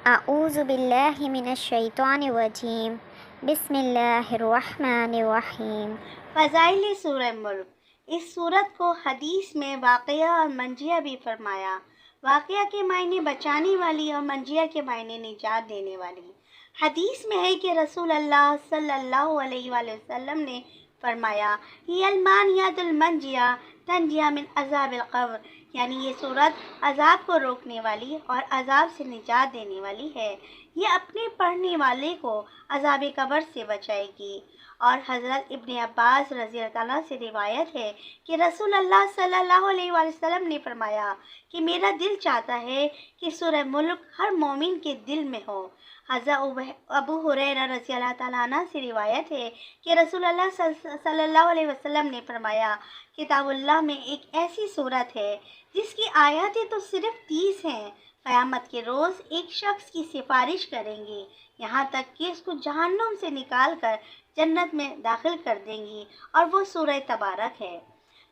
اعوذ باللہ من الشیطان الرجیم بسم اللہ الرحمن الرحیم۔ فضائل سورہ ملک۔ اس سورت کو حدیث میں واقعہ اور منجیہ بھی فرمایا۔ واقعہ کے معنی بچانے والی اور منجیہ کے معنی نجات دینے والی۔ حدیث میں ہے کہ رسول اللہ صلی اللہ علیہ وآلہ وسلم نے فرمایا، یہ المانیات المنجیہ تنجیہ من عذاب القبر، یعنی یہ سورت عذاب کو روکنے والی اور عذاب سے نجات دینے والی ہے۔ یہ اپنے پڑھنے والے کو عذاب قبر سے بچائے گی۔ اور حضرت ابن عباس رضی اللہ عنہ سے روایت ہے کہ رسول اللہ صلی اللہ علیہ وآلہ وسلم نے فرمایا کہ میرا دل چاہتا ہے کہ سورہ ملک ہر مومن کے دل میں ہو۔ حضرت ابو ہریرہ رضی اللہ تعالیٰ عنہ سے روایت ہے کہ رسول اللہ صلی اللہ علیہ وسلم نے فرمایا، کتاب اللہ میں ایک ایسی سورت ہے جس کی آیاتیں تو صرف 30 ہیں، قیامت کے روز ایک شخص کی سفارش کریں گی یہاں تک کہ اس کو جہنم سے نکال کر جنت میں داخل کر دیں گی، اور وہ سورہ تبارک ہے۔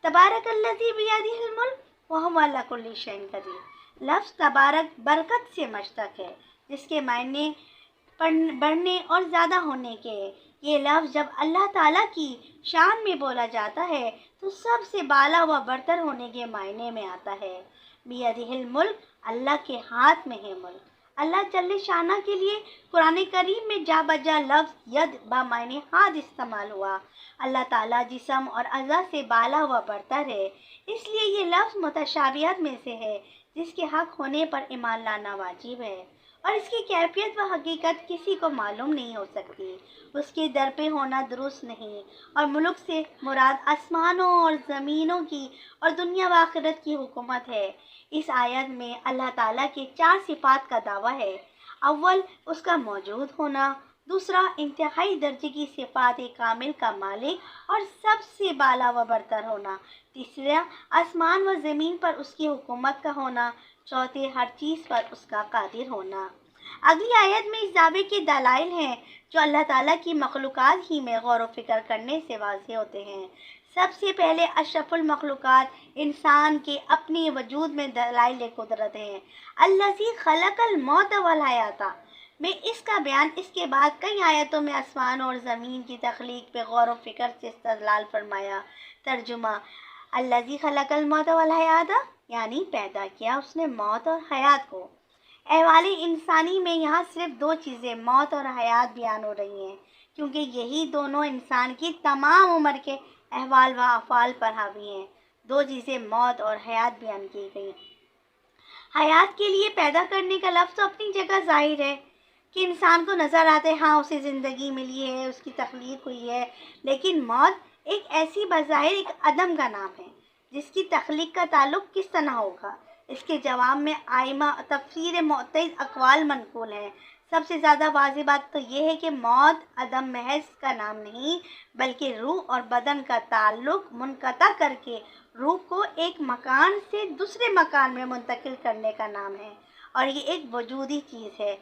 تبارک الذی بیدہ الملک وہو علی کل شیء قدیر۔ لفظ تبارک برکت سے مشتق ہے، جس کے معنی بڑھنے اور زیادہ ہونے کے۔ یہ لفظ جب اللہ تعالیٰ کی شان میں بولا جاتا ہے تو سب سے بالا و برتر ہونے کے معنی میں آتا ہے۔ بیدہ الملک، اللہ کے ہاتھ میں ہے ملک۔ اللہ جل شانہ کے لیے قرآن کریم میں جا بجا لفظ ید بمعنی ہاتھ استعمال ہوا۔ اللہ تعالیٰ جسم اور اعضاء سے بالا و برتر ہے، اس لیے یہ لفظ متشابہات میں سے ہے جس کے حق ہونے پر ایمان لانا واجب ہے، اور اس کی کیفیت و حقیقت کسی کو معلوم نہیں ہو سکتی۔ اس کے در پہ ہونا درست نہیں، اور ملک سے مراد آسمانوں اور زمینوں کی اور دنیا و آخرت کی حکومت ہے۔ اس آیت میں اللہ تعالیٰ کے 4 صفات کا دعویٰ ہے۔ اول، اس کا موجود ہونا۔ دوسرا، انتہائی درجے کی صفات کامل کا مالک اور سب سے بالا و برتر ہونا۔ تیسرا، آسمان و زمین پر اس کی حکومت کا ہونا۔ چوتھے، ہر چیز پر اس کا قادر ہونا۔ اگلی آیت میں اس دعوے کے دلائل ہیں جو اللہ تعالیٰ کی مخلوقات ہی میں غور و فکر کرنے سے واضح ہوتے ہیں۔ سب سے پہلے اشرف المخلوقات انسان کے اپنے وجود میں دلائل قدرت ہیں۔ الذی خلق الموت والحیات میں اس کا بیان اس کے بعد کئی آیتوں میں آسمان اور زمین کی تخلیق پہ غور و فکر سے استدلال فرمایا۔ ترجمہ: الذی خلق الموت والحیات یعنی پیدا کیا اس نے موت اور حیات کو۔ احوال انسانی میں یہاں صرف 2 چیزیں موت اور حیات بیان ہو رہی ہیں، کیونکہ یہی دونوں انسان کی تمام عمر کے احوال و افعال پر حاوی ہیں۔ 2 چیزیں موت اور حیات بیان کی گئی۔ حیات کے لیے پیدا کرنے کا لفظ تو اپنی جگہ ظاہر ہے کہ انسان کو نظر آتا ہے، ہاں اسے زندگی ملی ہے، اس کی تخلیق ہوئی ہے، لیکن موت ایک ایسی بظاہر ایک عدم کا نام ہے جس کی تخلیق کا تعلق کس طرح ہوگا۔ اس کے جواب میں ائمہ تفسیر متعدد اقوال منقول ہیں۔ سب سے زیادہ واضح بات تو یہ ہے کہ موت عدم محض کا نام نہیں، بلکہ روح اور بدن کا تعلق منقطع کر کے روح کو ایک مکان سے دوسرے مکان میں منتقل کرنے کا نام ہے، اور یہ ایک وجودی چیز ہے۔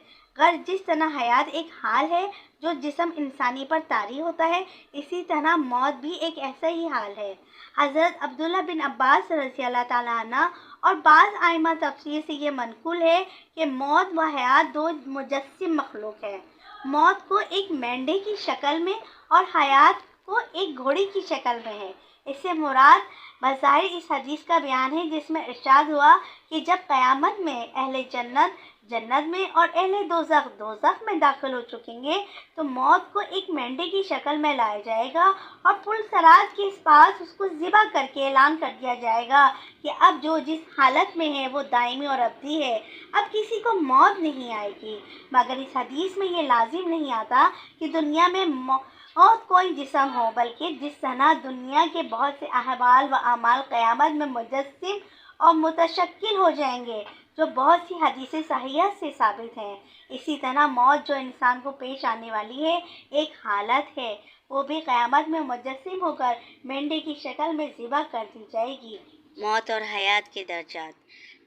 جس طرح حیات ایک حال ہے جو جسم انسانی پر طاری ہوتا ہے، اسی طرح موت بھی ایک ایسا ہی حال ہے۔ حضرت عبداللہ بن عباس رضی اللہ تعالیٰ عنہ اور بعض ائمہ تفسیر سے یہ منقول ہے کہ موت و حیات 2 مجسم مخلوق ہیں۔ موت کو ایک مینڈے کی شکل میں اور حیات کو ایک گھوڑے کی شکل میں ہے۔ اس سے مراد بظاہر اس حدیث کا بیان ہے جس میں ارشاد ہوا کہ جب قیامت میں اہل جنت جنت میں اور اہل دوزخ دوزخ میں داخل ہو چکیں گے تو موت کو ایک مینڈے کی شکل میں لایا جائے گا اور پل صراط کے پاس اس کو ذبح کر کے اعلان کر دیا جائے گا کہ اب جو جس حالت میں ہے وہ دائمی اور ابدی ہے، اب کسی کو موت نہیں آئے گی۔ مگر اس حدیث میں یہ لازم نہیں آتا کہ دنیا میں موت کوئی جسم ہو، بلکہ جس طرح دنیا کے بہت سے احوال و اعمال قیامت میں مجسم اور متشکل ہو جائیں گے جو بہت سی حدیثیں صحیحہ سے ثابت ہیں، اسی طرح موت جو انسان کو پیش آنے والی ہے ایک حالت ہے، وہ بھی قیامت میں مجسم ہو کر مینڈے کی شکل میں ذبح کر دی جائے گی۔ موت اور حیات کے درجات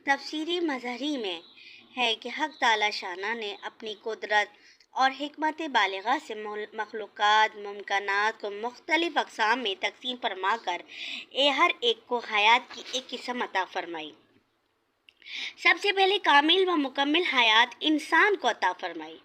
تفسیری مظہری میں ہے کہ حق تعالی شانہ نے اپنی قدرت اور حکمت بالغہ سے مخلوقات ممکنات کو مختلف اقسام میں تقسیم فرما کر ہر ایک کو حیات کی ایک قسم عطا فرمائی۔ سب سے پہلے کامل و مکمل حیات انسان کو عطا فرمائی،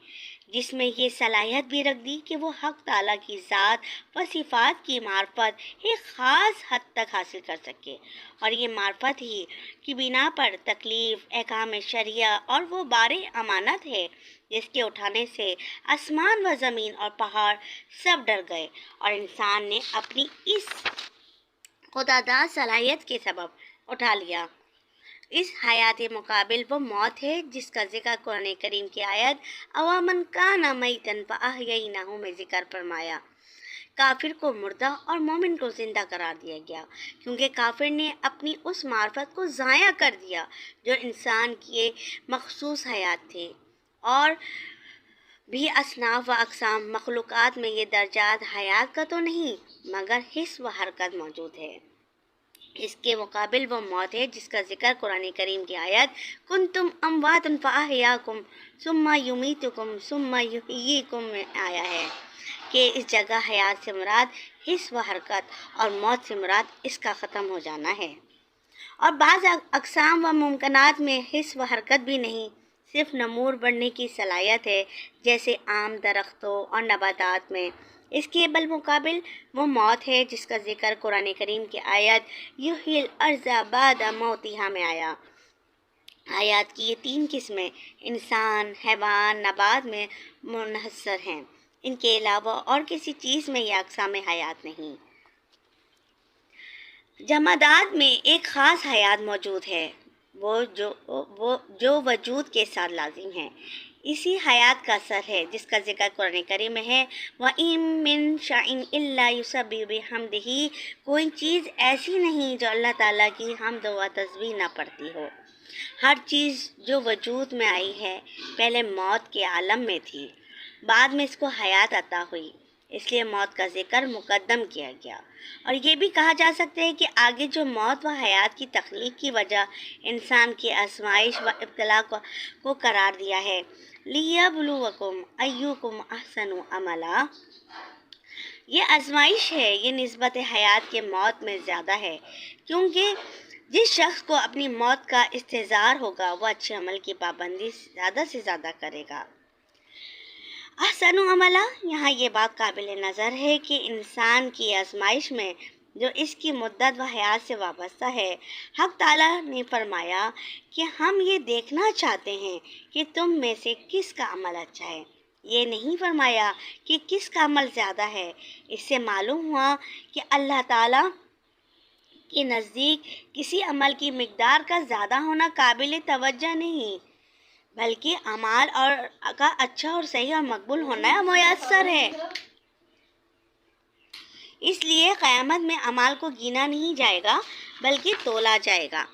جس میں یہ صلاحیت بھی رکھ دی کہ وہ حق تعالیٰ کی ذات و صفات کی معرفت ایک خاص حد تک حاصل کر سکے، اور یہ معرفت ہی کی بنا پر تکلیف، احکام شرعیہ اور وہ بار امانت ہے جس کے اٹھانے سے آسمان و زمین اور پہاڑ سب ڈر گئے، اور انسان نے اپنی اس خودداد صلاحیت کے سبب اٹھا لیا۔ اس حیات مقابل وہ موت ہے جس کا ذکر قرآن کریم کی آیت اوامن کان میتن فاحییناہ میں ذکر فرمایا۔ کافر کو مردہ اور مومن کو زندہ قرار دیا گیا، کیونکہ کافر نے اپنی اس معرفت کو ضائع کر دیا جو انسان کی مخصوص حیات تھے، اور بھی اصناف و اقسام مخلوقات میں یہ درجات حیات کا تو نہیں مگر حس و حرکت موجود ہے۔ اس کے مقابل وہ موت ہے جس کا ذکر قرآن کریم کی آیت کنتم امواتا فاحیاکم ثم یمیتکم ثم یحییکم میں آیا ہے، کہ اس جگہ حیات سے مراد حس و حرکت اور موت سے مراد اس کا ختم ہو جانا ہے۔ اور بعض اقسام و ممکنات میں حس و حرکت بھی نہیں، صرف نمور بڑھنے کی صلاحیت ہے، جیسے عام درختوں اور نباتات میں۔ اس کے بالمقابل وہ موت ہے جس کا ذکر قرآن کریم کی آیت یحیی الارض بعد موتہا میں آیا۔ حیات کی یہ تین قسمیں انسان، حیوان، نبات میں منحصر ہیں، ان کے علاوہ اور کسی چیز میں یہ اقسام حیات نہیں۔ جمادات میں ایک خاص حیات موجود ہے، وہ جو وجود کے ساتھ لازم ہے، اسی حیات کا اثر ہے جس کا ذکر قرآن کریم میں ہے وَإِن مِّن شَيْءٍ إِلَّا يُسَبِّحُ بِحَمْدِهِ، کوئی چیز ایسی نہیں جو اللہ تعالیٰ کی حمد و تسبیح نہ پڑھتی ہو۔ ہر چیز جو وجود میں آئی ہے پہلے موت کے عالم میں تھی، بعد میں اس کو حیات عطا ہوئی، اس لیے موت کا ذکر مقدم کیا گیا۔ اور یہ بھی کہا جا سکتا ہے کہ آگے جو موت و حیات کی تخلیق کی وجہ انسان کی آزمائش و ابتلا کو قرار دیا ہے، لِیَبْلُوَکُمْ أَیُّکُمْ أَحْسَنُ عَمَلًا، یہ آزمائش ہے، یہ نسبت حیات کے موت میں زیادہ ہے، کیونکہ جس شخص کو اپنی موت کا استحضار ہوگا وہ اچھے عمل کی پابندی زیادہ سے زیادہ کرے گا۔ احسن عملہ، یہاں یہ بات قابل نظر ہے کہ انسان کی آزمائش میں جو اس کی مدت و حیات سے وابستہ ہے، حق تعالیٰ نے فرمایا کہ ہم یہ دیکھنا چاہتے ہیں کہ تم میں سے کس کا عمل اچھا ہے، یہ نہیں فرمایا کہ کس کا عمل زیادہ ہے۔ اس سے معلوم ہوا کہ اللہ تعالیٰ کے نزدیک کسی عمل کی مقدار کا زیادہ ہونا قابل توجہ نہیں، بلکہ اعمال کا اچھا اور صحیح اور مقبول ہونا میسر ہے۔ اس لیے قیامت میں اعمال کو گنا نہیں جائے گا بلکہ تولا جائے گا۔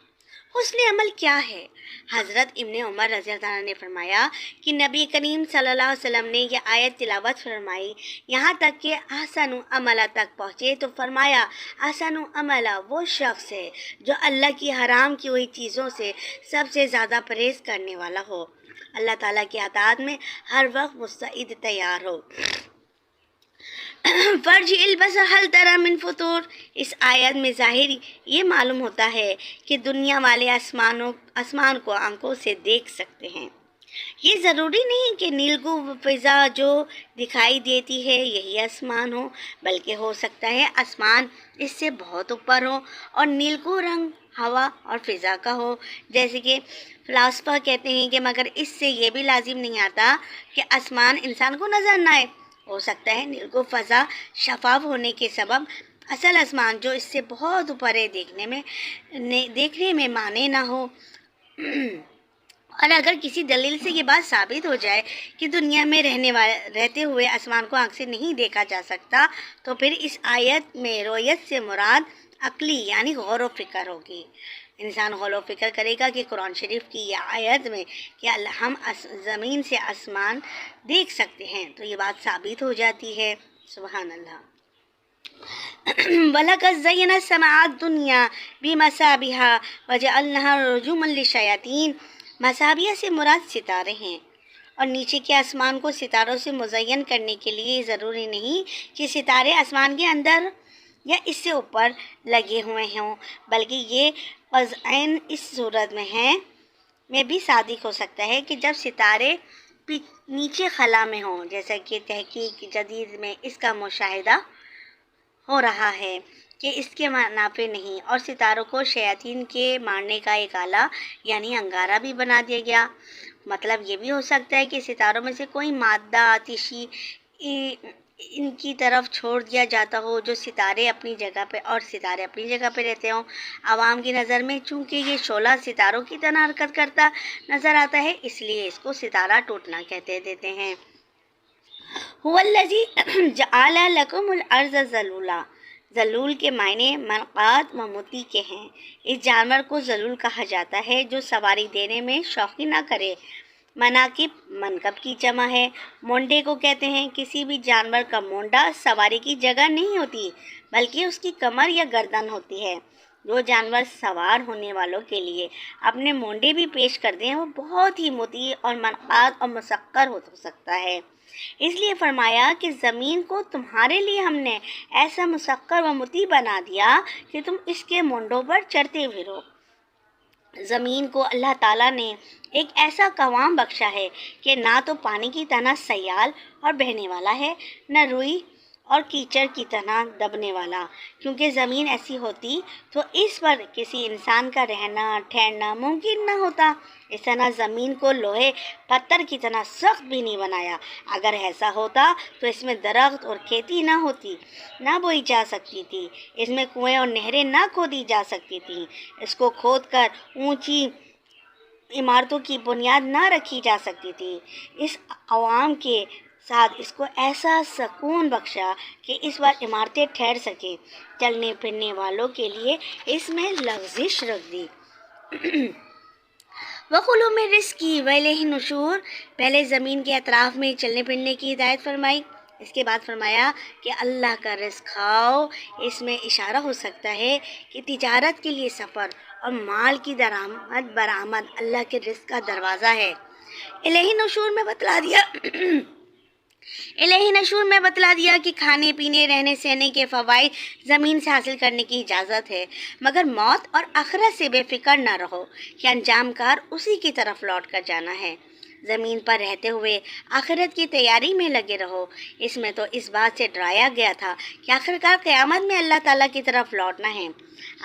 حسن عمل کیا ہے؟ حضرت ابن عمر رضی اللہ عنہ نے فرمایا کہ نبی کریم صلی اللہ علیہ وسلم نے یہ آیت تلاوت فرمائی، یہاں تک کہ احسن عملہ تک پہنچے تو فرمایا احسن عملہ وہ شخص ہے جو اللہ کی حرام کی ہوئی چیزوں سے سب سے زیادہ پرہیز کرنے والا ہو، اللہ تعالیٰ کی اطاعت میں ہر وقت مستعد تیار ہو۔ فرج البصر هل تری من فطور، اس آیت میں ظاہر یہ معلوم ہوتا ہے کہ دنیا والے آسمان کو آنکھوں سے دیکھ سکتے ہیں۔ یہ ضروری نہیں کہ نیلگو فضا جو دکھائی دیتی ہے یہی آسمان ہو، بلکہ ہو سکتا ہے آسمان اس سے بہت اوپر ہو اور نیلگو رنگ ہوا اور فضا کا ہو، جیسے کہ فلاسفہ کہتے ہیں کہ مگر اس سے یہ بھی لازم نہیں آتا کہ آسمان انسان کو نظر نہ آئے، ہو سکتا ہے نیلگو فضا شفاف ہونے کے سبب اصل آسمان جو اس سے بہت اوپر ہے دیکھنے میں مانے نہ ہو۔ اور اگر کسی دلیل سے یہ بات ثابت ہو جائے کہ دنیا میں رہتے ہوئے آسمان کو آنکھ سے نہیں دیکھا جا سکتا، تو پھر اس آیت میں رؤیت سے مراد عقلی یعنی غور و فکر ہوگی۔ انسان غور و فکر کرے گا کہ قرآن شریف کی یہ آیت میں کہ ہم زمین سے آسمان دیکھ سکتے ہیں تو یہ بات ثابت ہو جاتی ہے۔ سبحان اللہ۔ وَلَقَدْ زَيَّنَا السَّمَاءَ الدُّنْيَا بِمَصَابِيحَ وَجَعَلْنَاهَا رُجُومًا لِلشَّيَاطِينِ، مصابیح سے مراد ستارے ہیں، اور نیچے کے آسمان کو ستاروں سے مزین کرنے کے لیے ضروری نہیں کہ ستارے آسمان کے اندر یا اس سے اوپر لگے ہوئے ہوں، بلکہ یہ وضعین اس صورت میں ہیں میں بھی صادق ہو سکتا ہے کہ جب ستارے نیچے خلا میں ہوں، جیسا کہ تحقیق جدید میں اس کا مشاہدہ ہو رہا ہے کہ اس کے منافع نہیں، اور ستاروں کو شیاطین کے مارنے کا ایک آلہ یعنی انگارہ بھی بنا دیا گیا۔ مطلب یہ بھی ہو سکتا ہے کہ ستاروں میں سے کوئی مادہ آتشی ان کی طرف چھوڑ دیا جاتا ہو جو ستارے اپنی جگہ پہ اور ستارے اپنی جگہ پہ رہتے ہوں۔ عوام کی نظر میں چونکہ یہ شعلہ ستاروں کی طرح حرکت کرتا نظر آتا ہے، اس لیے اس کو ستارہ ٹوٹنا کہتے دیتے ہیں۔ هو الذی جعل لکم الارض ذلولا، ذلول کے معنی منقاد و مطیع کے ہیں۔ اس جانور کو ذلول کہا جاتا ہے جو سواری دینے میں شوخی نہ کرے۔ مناکب منکب کی جمع ہے۔ مونڈے کو کہتے ہیں۔ کسی بھی جانور کا مونڈا سواری کی جگہ نہیں ہوتی بلکہ اس کی کمر یا گردن ہوتی ہے۔ جو جانور سوار ہونے والوں کے لیے اپنے مونڈے بھی پیش کر دیں وہ بہت ہی مطیع اور منقاد اور مسخر ہو سکتا ہے۔ اس لیے فرمایا کہ زمین کو تمہارے لیے ہم نے ایسا مسخر و مطیع بنا دیا کہ تم اس کے مونڈوں پر چڑھتے پھرو۔ زمین کو اللہ تعالیٰ نے ایک ایسا قوام بخشا ہے کہ نہ تو پانی کی طرح سیال اور بہنے والا ہے، نہ روئی اور کیچڑ کی طرح دبنے والا۔ کیونکہ زمین ایسی ہوتی تو اس پر کسی انسان کا رہنا ٹھہرنا ممکن نہ ہوتا۔ اس طرح زمین کو لوہے پتھر کی طرح سخت بھی نہیں بنایا۔ اگر ایسا ہوتا تو اس میں درخت اور کھیتی نہ ہوتی، نہ بوئی جا سکتی تھی، اس میں کنویں اور نہریں نہ کھودی جا سکتی تھیں، اس کو کھود کر اونچی عمارتوں کی بنیاد نہ رکھی جا سکتی تھی۔ اس عوام کے ساتھ اس کو ایسا سکون بخشا کہ اس پر عمارتیں ٹھہر سکیں، چلنے پھرنے والوں کے لیے اس میں لغزش رکھ دی۔ وَكُلُوا مِن رِزْقِهِ وَإِلَيْهِ النُّشُورُ، پہلے زمین کے اطراف میں چلنے پھرنے کی ہدایت فرمائی، اس کے بعد فرمایا کہ اللہ کا رزق کھاؤ۔ اس میں اشارہ ہو سکتا ہے کہ تجارت کے لیے سفر اور مال کی درآمد برآمد اللہ کے رزق کا دروازہ ہے۔ الہی نشور میں بتلا دیا کہ کھانے پینے رہنے سہنے کے فوائد زمین سے حاصل کرنے کی اجازت ہے، مگر موت اور آخرت سے بے فکر نہ رہو کہ انجام کار اسی کی طرف لوٹ کر جانا ہے۔ زمین پر رہتے ہوئے آخرت کی تیاری میں لگے رہو۔ اس میں تو اس بات سے ڈرایا گیا تھا کہ آخرکار قیامت میں اللہ تعالیٰ کی طرف لوٹنا ہے۔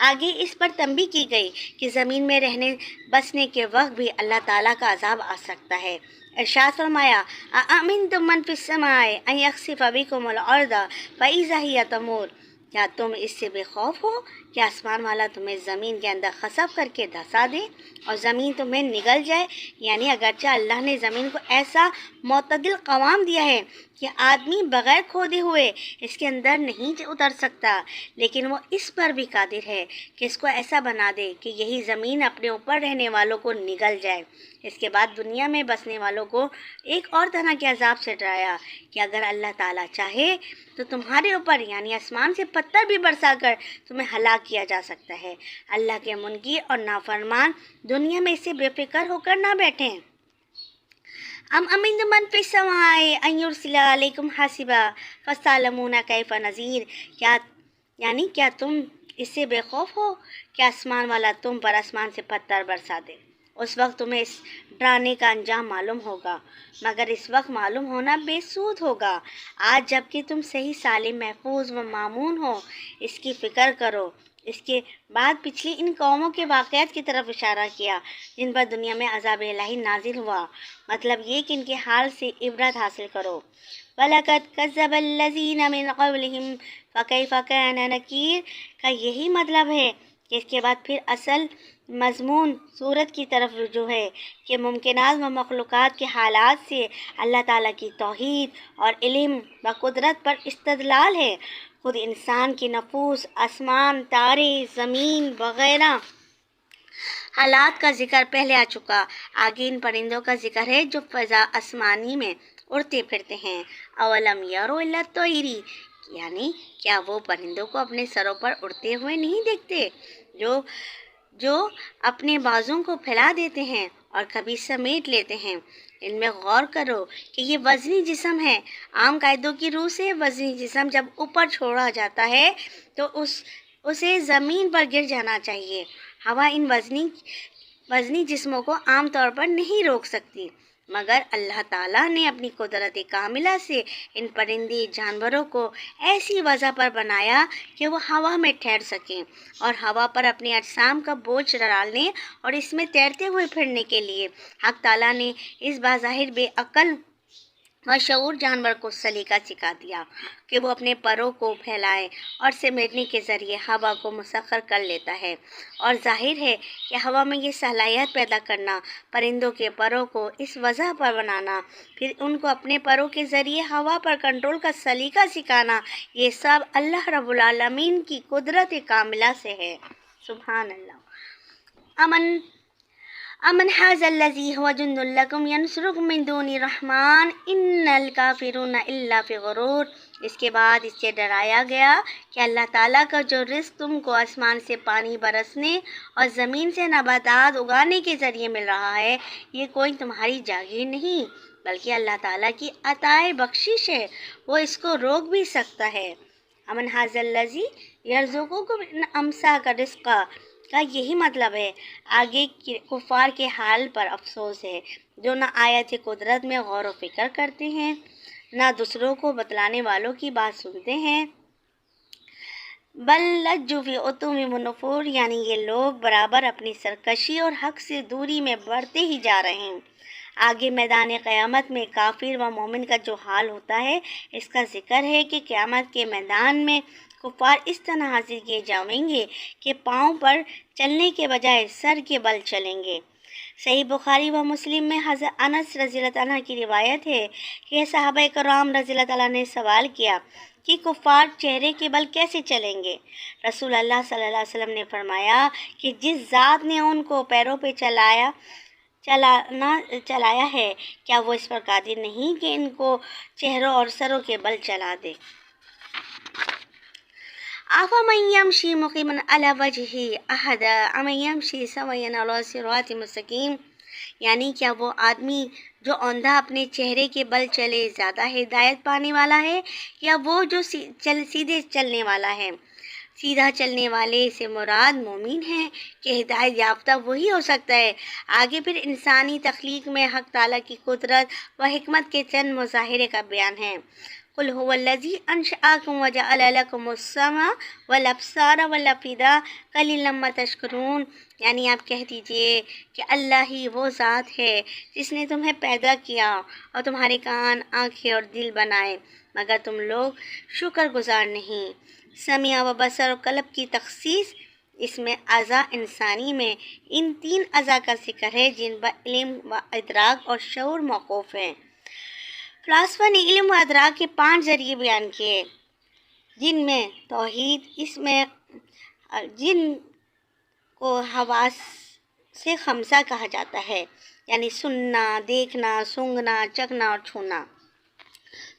آگے اس پر تنبیہ کی گئی کہ زمین میں رہنے بسنے کے وقت بھی اللہ تعالیٰ کا عذاب آ سکتا ہے۔ ارشاد فرمایا أَأَمِنْتُم مَّن فِي السَّمَاءِ أَن يَخْسِفَ بِكُمُ الْأَرْضَ فَإِذَا هِيَ تَمُورُ، کیا تم اس سے بے خوف ہو کہ آسمان والا تمہیں زمین کے اندر خسف کر کے دھسا دے اور زمین تمہیں نگل جائے؟ یعنی اگرچہ اللہ نے زمین کو ایسا معتدل قوام دیا ہے کہ آدمی بغیر کھودے ہوئے اس کے اندر نہیں اتر سکتا، لیکن وہ اس پر بھی قادر ہے کہ اس کو ایسا بنا دے کہ یہی زمین اپنے اوپر رہنے والوں کو نگل جائے۔ اس کے بعد دنیا میں بسنے والوں کو ایک اور طرح کے عذاب سے ڈرایا کہ اگر اللہ تعالیٰ چاہے تو تمہارے اوپر یعنی آسمان سے پتھر بھی برسا کر تمہیں ہلاک کیا جا سکتا ہے۔ اللہ کے منکر اور نافرمان دنیا میں اس سے بے فکر ہو کر نہ بیٹھیں۔ ام امنتم من فی السماء ان یرسل علیکم حاصبا فستعلمون کیف نذیر، کیا تم اس سے بے خوف ہو کہ آسمان والا تم پر آسمان سے پتھر برسا دے؟ اس وقت تمہیں اس ڈرانے کا انجام معلوم ہوگا، مگر اس وقت معلوم ہونا بے سود ہوگا۔ آج جب کہ تم صحیح سالم محفوظ و مامون ہو اس کی فکر کرو۔ اس کے بعد پچھلی ان قوموں کے واقعات کی طرف اشارہ کیا جن پر دنیا میں عذاب الہی نازل ہوا، مطلب یہ کہ ان کے حال سے عبرت حاصل کرو۔ وَلَقَدْ كَذَّبَ الَّذِينَ مِن قَبْلِهِمْ فَكَيْفَ كَانَ نَكِيرِ کا یہی مطلب ہے کہ اس کے بعد پھر اصل مضمون صورت کی طرف رجوع ہے کہ ممکنات و مخلوقات کے حالات سے اللہ تعالیٰ کی توحید اور علم و قدرت پر استدلال ہے۔ خود انسان کی نفوس، آسمان، تارے، زمین وغیرہ حالات کا ذکر پہلے آ چکا۔ آگے ان پرندوں کا ذکر ہے جو فضا آسمانی میں اڑتے پھرتے ہیں۔ اولم یروا الی الطیر، یعنی کیا وہ پرندوں کو اپنے سروں پر اڑتے ہوئے نہیں دیکھتے جو اپنے بازوں کو پھیلا دیتے ہیں اور کبھی سمیٹ لیتے ہیں۔ ان میں غور کرو کہ یہ وزنی جسم ہے۔ عام قاعدوں کی روح سے وزنی جسم جب اوپر چھوڑا جاتا ہے تو اسے زمین پر گر جانا چاہیے۔ ہوا ان وزنی وزنی جسموں کو عام طور پر نہیں روک سکتی، مگر اللہ تعالیٰ نے اپنی قدرت کاملہ سے ان پرندے جانوروں کو ایسی وضع پر بنایا کہ وہ ہوا میں ٹھہر سکیں اور ہوا پر اپنے اجسام کا بوجھ ڈالنے اور اس میں تیرتے ہوئے پھرنے کے لیے حق تعالیٰ نے اس بظاہر بے عقل و شعور جانور کو سلیقہ سکھا دیا کہ وہ اپنے پروں کو پھیلائے اور سمیٹنے کے ذریعے ہوا کو مسخر کر لیتا ہے، اور ظاہر ہے کہ ہوا میں یہ صلاحیت پیدا کرنا، پرندوں کے پروں کو اس وضع پر بنانا، پھر ان کو اپنے پروں کے ذریعے ہوا پر کنٹرول کا سلیقہ سکھانا، یہ سب اللہ رب العالمین کی قدرت کاملہ سے ہے۔ سبحان اللہ۔ امن هذا الذي هو جند لكم ينصركم من دون الرحمن ان الكافرون الا في غرور۔ اس کے بعد اس سے ڈرایا گیا کہ اللہ تعالیٰ کا جو رزق تم کو آسمان سے پانی برسنے اور زمین سے نباتات اگانے کے ذریعے مل رہا ہے، یہ کوئی تمہاری جاگیر نہیں بلکہ اللہ تعالیٰ کی عطائے بخشش ہے، وہ اس کو روک بھی سکتا ہے۔ امن هذا الذي يرزقكم ان امسك رزقا کا یہی مطلب ہے۔ آگے کفار کے حال پر افسوس ہے جو نہ آیت قدرت میں غور و فکر کرتے ہیں، نہ دوسروں کو بتلانے والوں کی بات سنتے ہیں۔ بل لجوا فی عتو و نفور، یعنی یہ لوگ برابر اپنی سرکشی اور حق سے دوری میں بڑھتے ہی جا رہے ہیں۔ آگے میدان قیامت میں کافر و مومن کا جو حال ہوتا ہے اس کا ذکر ہے کہ قیامت کے میدان میں کفار اس طرح حاضر کیے جائیں گے کہ پاؤں پر چلنے کے بجائے سر کے بل چلیں گے۔ صحیح بخاری و مسلم میں حضرت انس رضی اللہ عنہ کی روایت ہے کہ صحابہ کرام رضی اللہ عنہ نے سوال کیا کہ کفار چہرے کے بل کیسے چلیں گے؟ رسول اللہ صلی اللہ علیہ وسلم نے فرمایا کہ جس ذات نے ان کو پیروں پہ چلایا ہے، کیا وہ اس پر قادر نہیں کہ ان کو چہروں اور سروں کے بل چلا دے؟ أَفَمَن يَمْشِي مُقِيمًا عَلَى وَجْهِهِ أَهْدَىٰ أَمَّن يَمْشِي سَوِيًّا عَلَىٰ صِرَاطٍ مُّسْتَقِيمٍ، یعنی کیا وہ آدمی جو اوندھا اپنے چہرے کے بل چلے زیادہ ہدایت پانے والا ہے یا وہ جو سیدھے چلنے والا ہے؟ سیدھا چلنے والے سے مراد مومن ہے کہ ہدایت یافتہ وہی ہو سکتا ہے۔ آگے پھر انسانی تخلیق میں حق تعالیٰ کی قدرت و حکمت کے چند مظاہرے کا بیان ہے۔ قل هو الذی انشأکم وجعل لکم السمع والابصار والافئدہ قلیلا ما تشکرون، یعنی آپ کہہ دیجئے کہ اللہ ہی وہ ذات ہے جس نے تمہیں پیدا کیا اور تمہارے کان، آنکھیں اور دل بنائے، مگر تم لوگ شکر گزار نہیں۔ سمیع و بصر و قلب کی تخصیص اس میں اعضاء انسانی میں ان تین اعضاء کا ذکر ہے جن پر علم و ادراک اور شعور موقوف ہیں۔ فلاسفہ نے علم و ادراک کے 5 ذریعے بیان کیے جن میں توحید، اس میں جن کو حواس سے خمسہ کہا جاتا ہے، یعنی سننا، دیکھنا، سونگھنا، چکھنا اور چھونا۔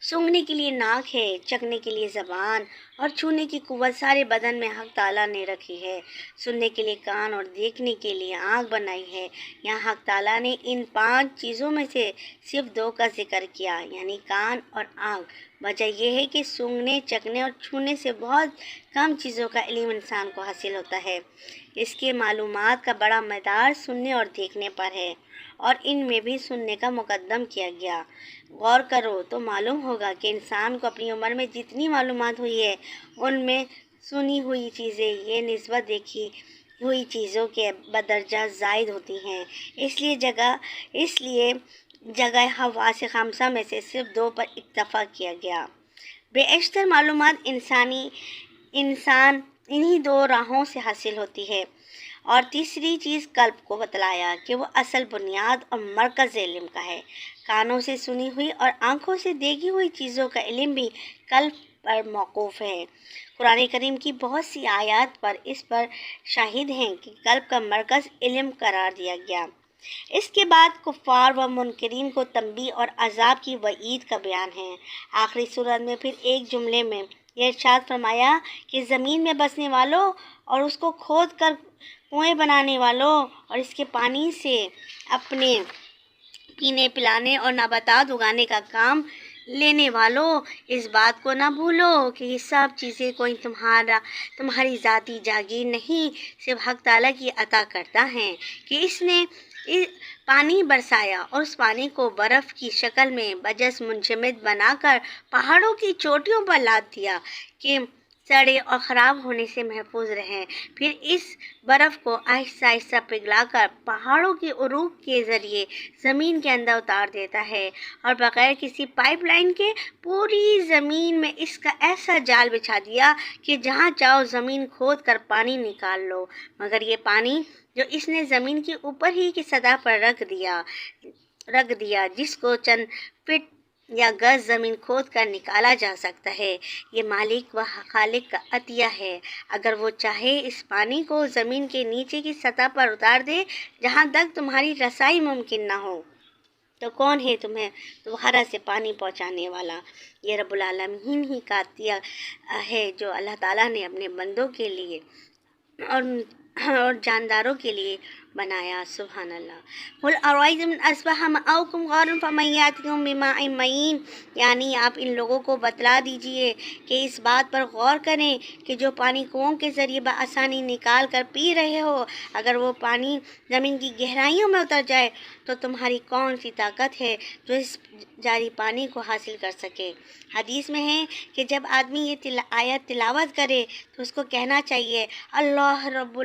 سونگھنے کے لیے ناک ہے، چکھنے کے لیے زبان اور چھونے کی قوت سارے بدن میں حق تعالیٰ نے رکھی ہے۔ سننے کے لیے کان اور دیکھنے کے لیے آنکھ بنائی ہے۔ یہاں حق تعالیٰ نے ان 5 چیزوں میں سے صرف 2 کا ذکر کیا، یعنی کان اور آنکھ۔ وجہ یہ ہے کہ سونگھنے، چکھنے اور چھونے سے بہت کم چیزوں کا علم انسان کو حاصل ہوتا ہے۔ اس کے معلومات کا بڑا مدار سننے اور دیکھنے پر ہے، اور ان میں بھی سننے کا مقدم کیا گیا۔ غور کرو تو معلوم ہوگا کہ انسان کو اپنی عمر میں جتنی معلومات ہوئی ہے ان میں سنی ہوئی چیزیں یہ نسبت دیکھی ہوئی چیزوں کے بدرجہ زائد ہوتی ہیں۔ اس لیے جگہ حواس خمسہ میں سے صرف 2 پر اکتفا کیا گیا۔ بیشتر معلومات انسان انہی 2 راہوں سے حاصل ہوتی ہے، اور تیسری چیز قلب کو بتلایا کہ وہ اصل بنیاد اور مرکز علم کا ہے۔ کانوں سے سنی ہوئی اور آنکھوں سے دیکھی ہوئی چیزوں کا علم بھی قلب پر موقوف ہے۔ قرآن کریم کی بہت سی آیات اس پر شاہد ہیں کہ قلب کا مرکز علم قرار دیا گیا۔ اس کے بعد کفار و منکرین کو تنبیہ اور عذاب کی وعید کا بیان ہے۔ آخری سورت میں پھر ایک جملے میں یہ ارشاد فرمایا کہ زمین میں بسنے والوں اور اس کو کھود کر کنویں بنانے والوں اور اس کے پانی سے اپنے پینے پلانے اور نباتات اگانے کا کام لینے والوں، اس بات کو نہ بھولو کہ یہ سب چیزیں کوئی تمہاری ذاتی جاگیر نہیں، صرف حق تعالیٰ کی عطا کرتا ہے کہ اس نے پانی برسایا اور اس پانی کو برف کی شکل میں بجس منجمد بنا کر پہاڑوں کی چوٹیوں پر لاد دیا کہ سڑے اور خراب ہونے سے محفوظ رہیں۔ پھر اس برف کو آہستہ آہستہ پگھلا کر پہاڑوں کے عروق کے ذریعے زمین کے اندر اتار دیتا ہے، اور بغیر کسی پائپ لائن کے پوری زمین میں اس کا ایسا جال بچھا دیا کہ جہاں چاہو زمین کھود کر پانی نکال لو، مگر یہ پانی جو اس نے زمین کے اوپر ہی کی سطح پر رکھ دیا جس کو چند فٹ یا گز زمین کھود کر نکالا جا سکتا ہے، یہ مالک و خالق کا عطیہ ہے۔ اگر وہ چاہے اس پانی کو زمین کے نیچے کی سطح پر اتار دے جہاں تک تمہاری رسائی ممکن نہ ہو، تو کون ہے تمہیں دوبارہ سے پانی پہنچانے والا؟ یہ رب العالمین ہی کا عطیہ ہے جو اللہ تعالیٰ نے اپنے بندوں کے لیے اور جانداروں کے لیے بنایا۔ سبحان اللہ۔ قُلْ أَرَأَيْتُمْ إِنْ أَصْبَحَ مَاؤُكُمْ غَوْرًا فَمَن يَأْتِيكُم بِمَاءٍ مَّعِينٍ، یعنی آپ ان لوگوں کو بتلا دیجئے کہ اس بات پر غور کریں کہ جو پانی کنوؤں کے ذریعے بآسانی نکال کر پی رہے ہو، اگر وہ پانی زمین کی گہرائیوں میں اتر جائے تو تمہاری کون سی طاقت ہے جو اس جاری پانی کو حاصل کر سکے؟ حدیث میں ہے کہ جب آدمی یہ آیت تلاوت کرے تو اس کو کہنا چاہیے اللہ رب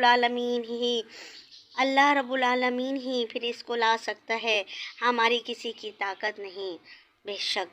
العالمین ہی پھر اس کو لا سکتا ہے، ہماری کسی کی طاقت نہیں، بے شک